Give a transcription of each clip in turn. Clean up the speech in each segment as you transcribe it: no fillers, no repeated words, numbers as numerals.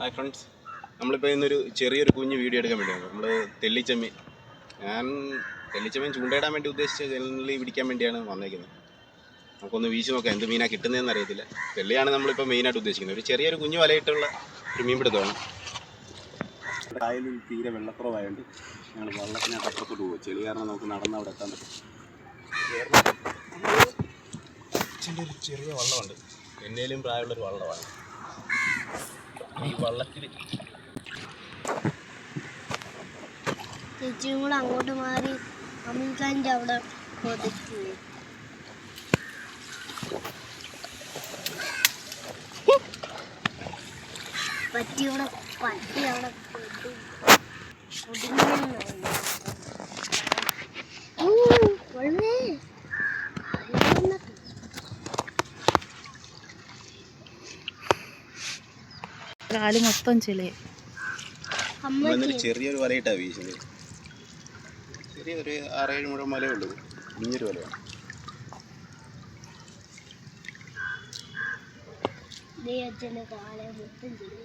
Hi friends, നമ്മളിപ്പോൾ ഇന്നൊരു ചെറിയൊരു കുഞ്ഞ് വീഡിയോ എടുക്കാൻ വേണ്ടിയാണ്. നമ്മൾ തെള്ളിച്ചെമ്മീൻ ചൂണ്ടയിടാൻ വേണ്ടി ഉദ്ദേശിച്ച ചെള്ളി പിടിക്കാൻ വേണ്ടിയാണ് വന്നേക്കുന്നത്. നമുക്കൊന്ന് വീശി നോക്കാം എന്ത് മീനാണ് കിട്ടുന്നതെന്ന് അറിയത്തില്ല. തെള്ളിയാണ് നമ്മളിപ്പോൾ മെയിനായിട്ട് ഉദ്ദേശിക്കുന്നത്. ഒരു ചെറിയൊരു കുഞ്ഞു വലയിട്ടുള്ള ഒരു മീൻ പിടുത്തമാണ്. കായലിൽ തീരെ വെള്ളക്കുറവായതുകൊണ്ട് ഞങ്ങൾ വള്ളത്തിനകത്ത് അപ്പുറത്തോട്ട് പോകും. ചെളി കാരണം നമുക്ക് നടന്ന് അവിടെ എത്താൻ പറ്റും. അച്ഛൻ്റെ ഒരു ചെറിയ വള്ളമുണ്ട്, എന്നേലും പ്രായമുള്ളൊരു വള്ളമാണ്. ഈ വള്ളത്തിൽ ചേച്ചിയും കൂടെ അങ്ങോട്ട് മാറി അമീൻഖാൻ്റെ അവിടെ കൊതിച്ചു. പറ്റിയുടെ പറ്റി അവിടെ കാല് മൊത്തം ചെളിയ. ചെറിയൊരു വലയിട്ടാ വീശുന്നത്. ചെറിയൊരു 6-7 മുഴം വലയേ ഉള്ളൂ. കുഞ്ഞൊരു വലയാണ്. അച്ഛൻ്റെ കാലെ മൊത്തം ചെളി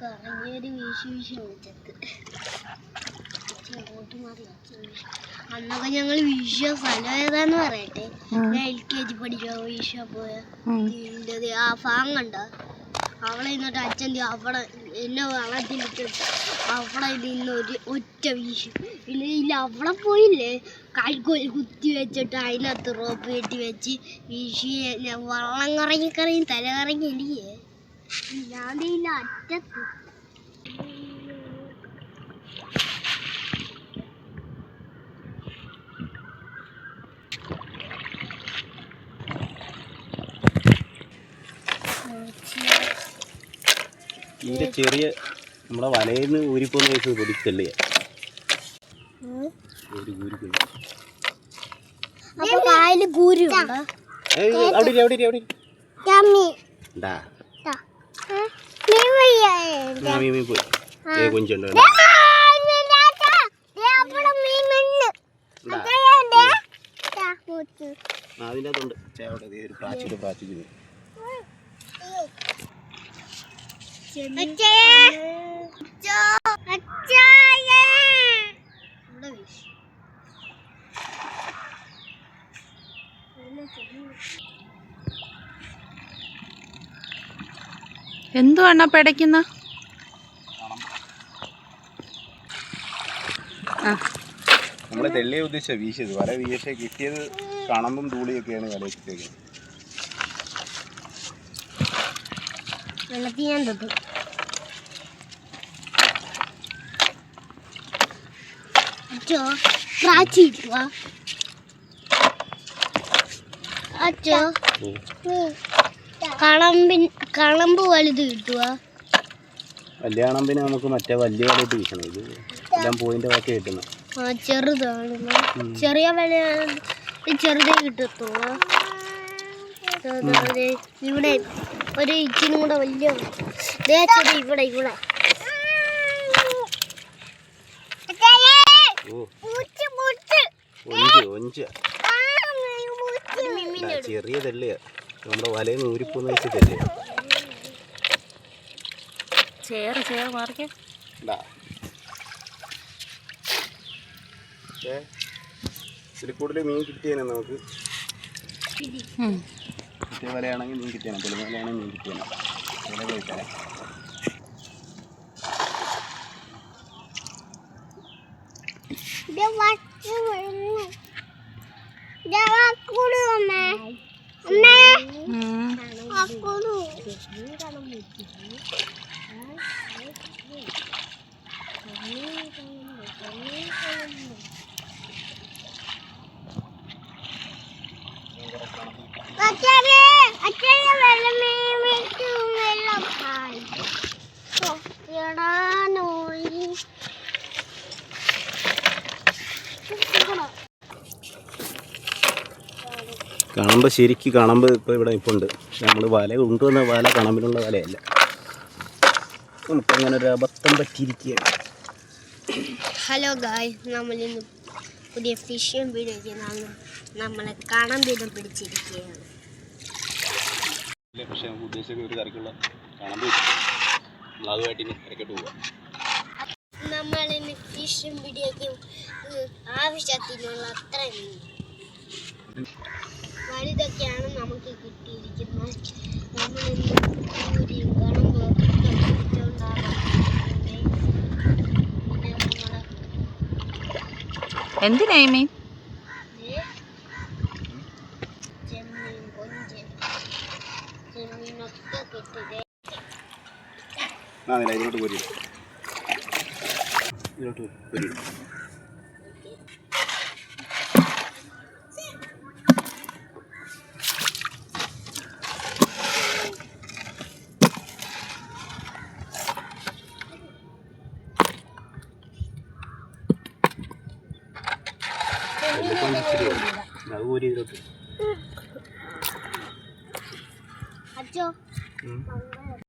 കറങ്ങിയൊരു വീശി വിളിച്ചത്. അങ്ങോട്ട് മാറി അന്നൊക്കെ ഞങ്ങൾ വീശിയ സ്ഥലം ഏതാന്ന് പറയട്ടെ. ഞാൻ LKG പഠിക്കാൻ വീശാൻ പോയ ആ ഫാങ് കണ്ട അവിടെ നിന്നിട്ട് അച്ഛൻ അവിടെ എന്നെ വെള്ളത്തിലിട്ട് അവിടെ നിന്ന് ഒറ്റ വീശി. പിന്നെ ഇല്ല അവിടെ പോയില്ലേ, കാൽക്കോൽ കുത്തി വെച്ചിട്ട് അതിനകത്ത് റോപ്പ് കെട്ടി വെച്ച് വീശി. വള്ളം കറങ്ങി തല കറങ്ങി എനിക്ക് ഞാൻ ഇല്ല അറ്റത്ത്. ഇതിൻ്റെ ചെറിയ നമ്മുടെ വലയിൽ നിന്ന് ഊരിപ്പോന്ന് വെച്ച് പൊടിച്ചല്ലേ കൊഞ്ചുണ്ടോ അതിൻ്റെ അകത്തുണ്ട്. ഒരു പ്രാച്ചിക്കുന്നു. എന്തുവാണ് പിടയ്ക്കുന്ന? നമ്മള് തെള്ളിയെ ഉദ്ദേശിച്ച വീശിയത്. വല വീശ കിട്ടിയത് കണമ്പും തൂളിയൊക്കെയാണ് വലയിൽ കിട്ടിയത്. വെള്ളത്തിൽ ഞാൻ തൊട്ടു. അച്ചോ പ്രാച്ചി കിട്ടുവാ. അച്ചോ കളമ്പ് വലുത് കിട്ടുവാ. വലിയ കണമ്പിന് നമുക്ക് മറ്റേ വലിയ വലയിട്ട് വീശണം. ഇത് എല്ലാം പോയിന്റ് ബാക്കി കിട്ടുന്നു. ചെറുതാണ് ചെറിയ വല, ചെറുതേ കിട്ടത്തുള്ളൂ. ഇവിടെ ഒരു ഇച്ചിനും കൂടെ വലിയ ഇവിടെ ഇവിടെ ചെറിയ തെള്ളിയ നമ്മുടെ വലയിൽ ഊരിപ്പോന്ന് വെച്ച് തെള്ളിയ. ഇതിൽ കൂടുതൽ മീൻ കിട്ടിയേനെ നമുക്ക്. കിട്ടിയ വലയാണെങ്കിൽ മീൻ കിട്ടിയാണ്, തെളിഞ്ഞ വലയാണെങ്കിൽ മീൻ കിട്ടിയാണ്. വില കഴിക്കാൻ കണമ്പ് ശരിക്കും കണമ്പ് ഇപ്പോൾ ഇവിടെ ഇപ്പുണ്ട്. നമ്മൾ വല കൊണ്ടുവന്ന വല കണമ്പിനുള്ള വലയല്ല. നമുക്കങ്ങനെ ഒരു അബദ്ധം പറ്റിയിരിക്കുകയാണ്. ഹലോ ഗായ്, നമ്മളിന്ന് പുതിയ ഫിഷിംഗ് വീഡിയോ നമ്മളെ കണമ്പിനെ പിടിച്ചിരിക്കുകയാണ്. പക്ഷേ നമുക്ക് ഉദ്ദേശിച്ച ഒരു കറിക്കുള്ള കണമ്പ് നമ്മൾ അതുമായിട്ട് ഇനി ഇടയ്ക്കോട്ട് പോവാം. നമ്മളിന്ന് ഫിഷും പിടിക്കും ആവശ്യത്തിനുള്ള അത്ര മീൻ വലുതൊക്കെയാണ് നമുക്ക് കിട്ടിയിരിക്കുന്നത്. നമ്മളിന്ന് പൂരിയും കണമ്പും ഒക്കെ പിടിച്ചുകൊണ്ടാണ് പിന്നെ നമ്മളെ എന്തിനായി മീൻ? ചെമ്മീൻ കൊഞ്ച് ചെമ്മീനൊക്കെ കിട്ടിയത്. ഇതിലോട്ട് പോരി ഇതിലോട്ട് പോരി. അത് പോരി ഇതിലോട്ട്.